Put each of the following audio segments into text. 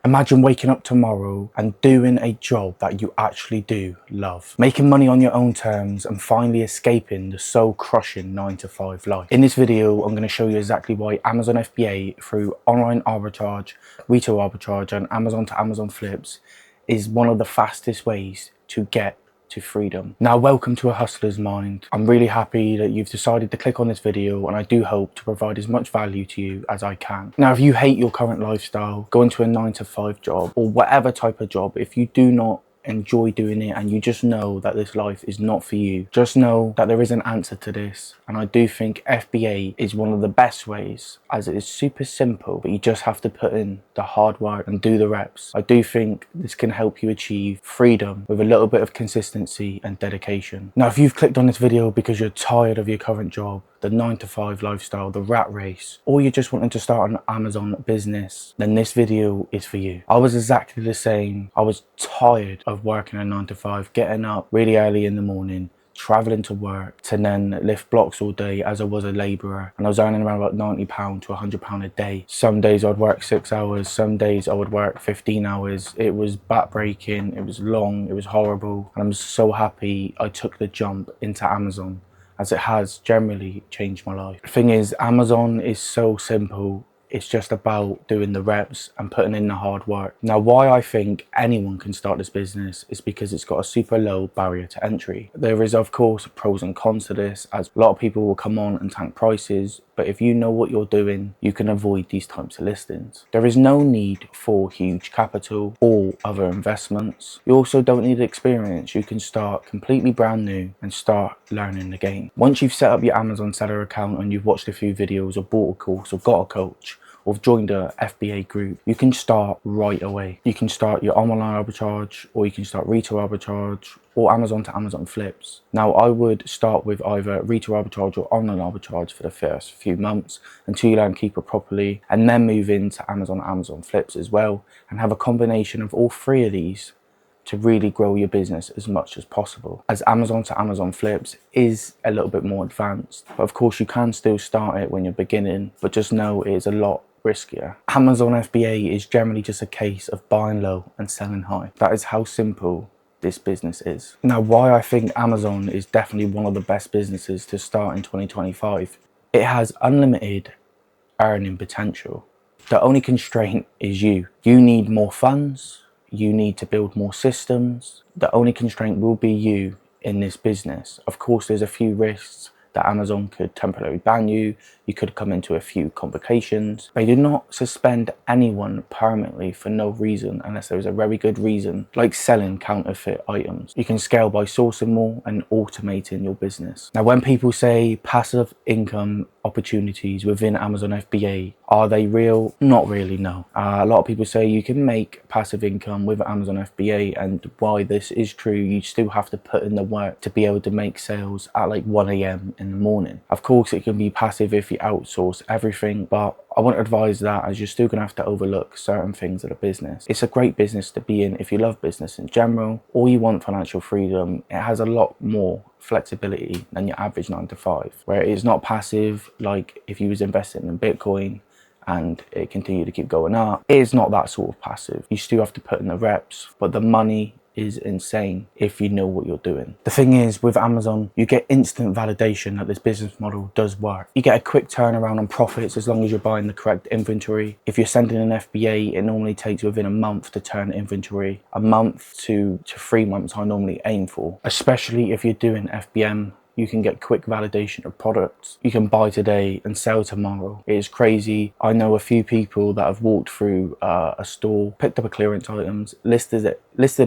Imagine waking up tomorrow and doing a job that you actually do love. Making money on your own terms and finally escaping the soul-crushing 9-to-5 life. In this video, I'm going to show you exactly why Amazon FBA through online arbitrage, retail arbitrage and Amazon to Amazon flips is one of the fastest ways to get to freedom. Now, welcome to A Hustler's Mind. I'm really happy that you've decided to click on this video, and I do hope to provide as much value to you as I can. Now, if you hate your current lifestyle, going to a 9-to-5 job or whatever type of job, if you do not enjoy doing it and you just know that this life is not for you, just know that there is an answer to this. And I do think FBA is one of the best ways, as it is super simple, but you just have to put in the hard work and do the reps. I do think this can help you achieve freedom with a little bit of consistency and dedication. Now, if you've clicked on this video because you're tired of your current job, the 9-to-5 lifestyle, the rat race, or you're just wanting to start an Amazon business, then this video is for you. I was exactly the same. I was tired of working a 9-to-5, getting up really early in the morning, traveling to work, to then lift blocks all day as I was a labourer, and I was earning around about £90 to £100 a day. Some days I'd work 6 hours, some days I would work 15 hours. It was backbreaking, it was long, it was horrible, and I'm so happy I took the jump into Amazon, as it has generally changed my life. The thing is, Amazon is so simple. It's just about doing the reps and putting in the hard work. Now, why I think anyone can start this business is because it's got a super low barrier to entry. There is, of course, pros and cons to this, as a lot of people will come on and tank prices, but if you know what you're doing, you can avoid these types of listings. There is no need for huge capital or other investments. You also don't need experience. You can start completely brand new and start learning the game. Once you've set up your Amazon seller account and you've watched a few videos or bought a course or got a coach, or joined a FBA group, you can start right away. You can start your online arbitrage, or you can start retail arbitrage, or Amazon to Amazon flips. Now, I would start with either retail arbitrage or online arbitrage for the first few months until you learn Keeper properly, and then move into Amazon flips as well, and have a combination of all three of these to really grow your business as much as possible. As Amazon to Amazon flips is a little bit more advanced, but of course you can still start it when you're beginning, but just know it is a lot riskier. Amazon FBA is generally just a case of buying low and selling high. That is how simple this business is. Now, why I think Amazon is definitely one of the best businesses to start in 2025. It has unlimited earning potential. The only constraint is you. You need more funds. You need to build more systems. The only constraint will be you in this business. Of course, there's a few risks that Amazon could temporarily ban you. You could come into a few complications. They do not suspend anyone permanently for no reason unless there is a very good reason, like selling counterfeit items. You can scale by sourcing more and automating your business. Now, when people say passive income opportunities within Amazon FBA, are they real? Not really, no. A lot of people say you can make passive income with Amazon FBA, and why this is true, you still have to put in the work to be able to make sales at like 1 AM in the morning. Of course, it can be passive if you outsource everything, but I won't advise that, as you're still going to have to overlook certain things of the business. It's a great business to be in if you love business in general, or you want financial freedom. It has a lot more flexibility than your average 9-to-5, where it is not passive like if you was investing in Bitcoin and it continued to keep going up. It is not that sort of passive. You still have to put in the reps, but the money is insane if you know what you're doing. The thing is, with Amazon, you get instant validation that this business model does work. You get a quick turnaround on profits as long as you're buying the correct inventory. If you're sending an FBA, it normally takes within a month to turn inventory. A month to 3 months I normally aim for, especially if you're doing FBM. You can get quick validation of products. You can buy today and sell tomorrow. It is crazy. I know a few people that have walked through a store, picked up a clearance items, listed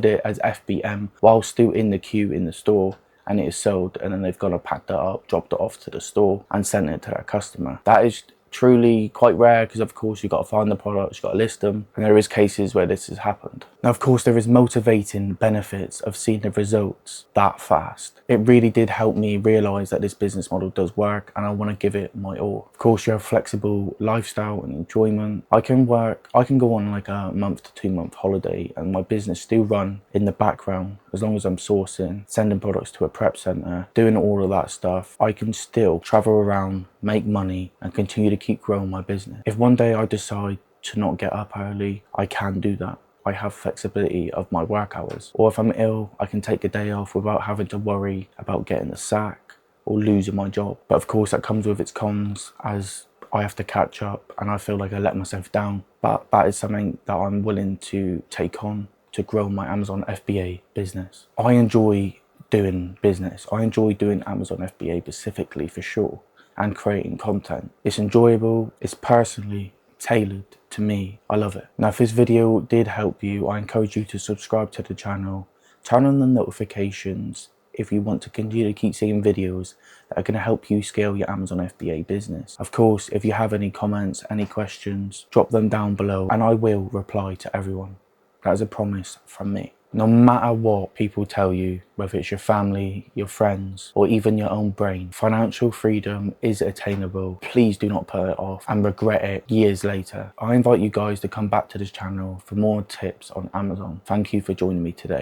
it as FBM while still in the queue in the store, and it is sold, and then they've gone and packed it up, dropped it off to the store and sent it to their customer. That is truly quite rare, because of course you've got to find the products, you've got to list them, and there is cases where this has happened. Now, of course, there is motivating benefits of seeing the results that fast. It really did help me realize that this business model does work, and I want to give it my all. Of course, you have flexible lifestyle and enjoyment. I can go on like a month to 2 month holiday and my business still run in the background. As long as I'm sourcing, sending products to a prep center, doing all of that stuff, I can still travel around, make money, and continue to keep growing my business. If one day I decide to not get up early, I can do that. I have flexibility of my work hours. Or if I'm ill, I can take a day off without having to worry about getting the sack or losing my job. But of course that comes with its cons, as I have to catch up and I feel like I let myself down. But that is something that I'm willing to take on to grow my Amazon FBA business. I enjoy doing business. I enjoy doing Amazon FBA specifically, for sure, and creating content. It's enjoyable, it's personally tailored to me. I love it. Now if this video did help you, I encourage you to subscribe to the channel, turn on the notifications if you want to continue to keep seeing videos that are going to help you scale your Amazon FBA business. Of course, if you have any comments, any questions, drop them down below and I will reply to everyone. That is a promise from me. No matter what people tell you, whether it's your family, your friends, or even your own brain, financial freedom is attainable. Please do not put it off and regret it years later. I invite you guys to come back to this channel for more tips on Amazon. Thank you for joining me today.